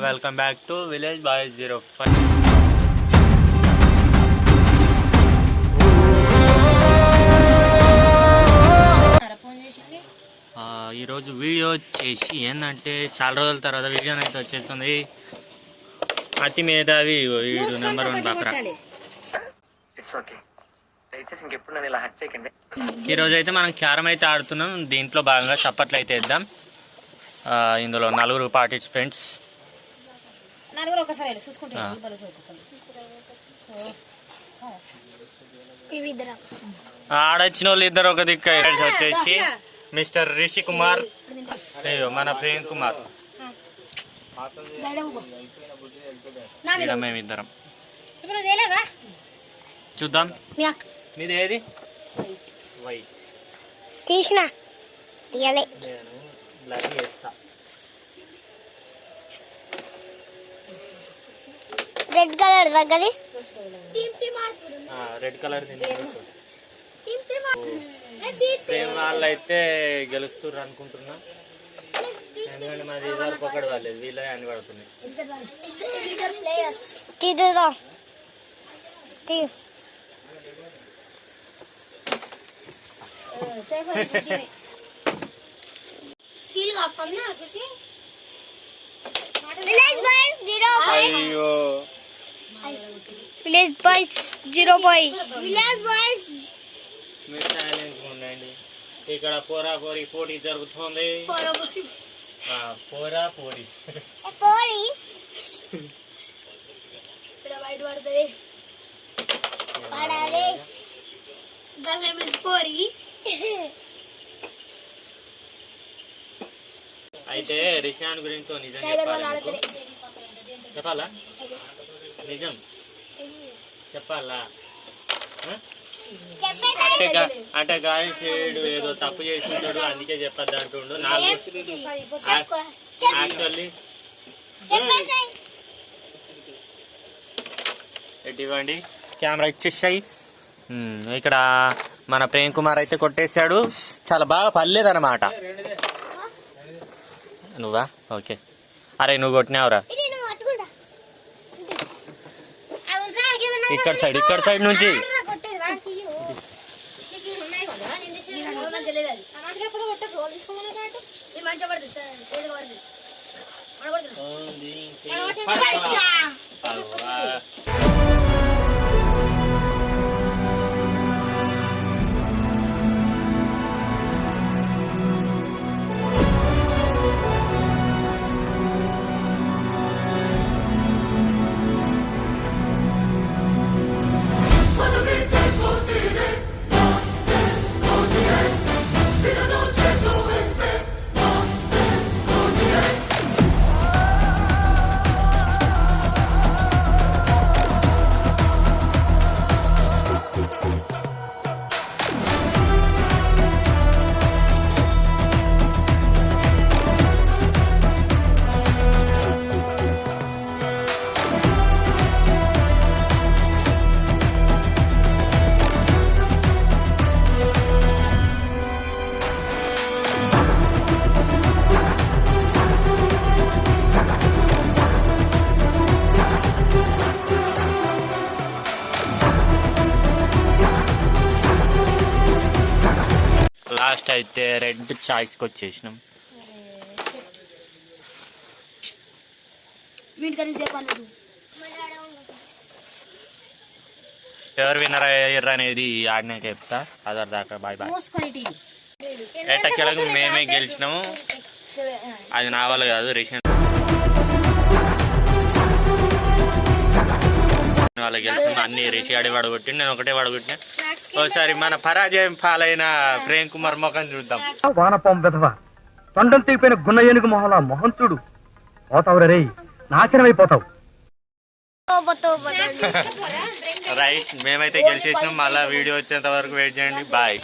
Welcome back to village boys 05. ఈరోజు video వచ్చేసి ఏంటంటే చాలా రోజుల తర్వాత వీడియో అయితే వచ్చేస్తుంది. అతి మేధావి వీడు నెంబర్ 1 బక్రా. ఈరోజు అయితే మనం క్యారమ్ అయితే ఆడుతున్నాం. దీంట్లో భాగంగా చప్పట్లు అయితే ఇద్దాం. ఇందులో 4 పార్టిసిపెంట్స్. ఆడొచ్చిన వాళ్ళు ఇద్దరు ఒక దిక్కు వచ్చేసి మిస్టర్ రిషి కుమార్, మన ప్రేమ్ కుమార్. మేమిద్దరం చూద్దాం. మీది ఏది? వైట్ తీసిన రెడ్ కలర్ దగ్గది రెడ్ కలర్. ప్రేమ వాళ్ళు అయితే గెలుస్తుర్రు అనుకుంటున్నా. ఎందుకంటే మాది వరకు ఒకటి వాళ్ళేది, వీళ్ళే అని పడుతున్నాయి. అయ్యో విలేజ్ బాయ్స్ 05. విలేజ్ బాయ్స్ మీరు సైలెన్స్ ఉండండి. ఇక్కడ పోరా పోరి పోటీ జరుగుతుంది. పోరా పోరి పోరి బయట పడుతుంది. పడాలి పోరి. అయితే రిషాన్ గురించి నిజం చెప్పాలా? నిజం చెప్పాలా? అంటే గాయసేడు ఏదో తప్పు చేస్తుంటాడు, అందుకే చెప్పద్దు అంటుండు. నాకు యాక్చువల్లీ ఇవ్వండి, కెమెరా ఇచ్చేసాయి. ఇక్కడ మన ప్రేమ్ కుమార్ అయితే కొట్టేశాడు. చాలా బాగా పర్లేదన్నమాట. నువ్వా? ఓకే. అరే నువ్వు కొట్టినావురా. ఇక్కడ సైడ్ నుంచి లాస్ట్ అయితే రెడ్ చాయిస్కి వచ్చేసినాం. ఎవరు విన్నర్ అయ్యారు అనేది ఆడినాక చెప్తా. అదర్ దాకా బాయ్ బాయ్. ఎట్టకెలకు మేమే గెలిచినాము. అది నా వల్ల కాదు, రేషన్ వాళ్ళ గెలిచిన. అన్ని రిషి ఆడి వడగొట్టిండు, నేను ఒకటే వడగొట్టినా. ఒకసారి మన పరాజయం పాలైన ప్రేమ్ కుమార్ మొఖం చూద్దాం. వానపాం విధవ తొండం తీపిన గున్న ఏనుగు మొహలా మొహం చూడు. పోతావు రే, నాశనం అయిపోతావు. రైట్, మేమైతే గెలిచేసినాం. మళ్ళా వీడియో వచ్చేంత వరకు వెయిట్ చేయండి. బాయ్.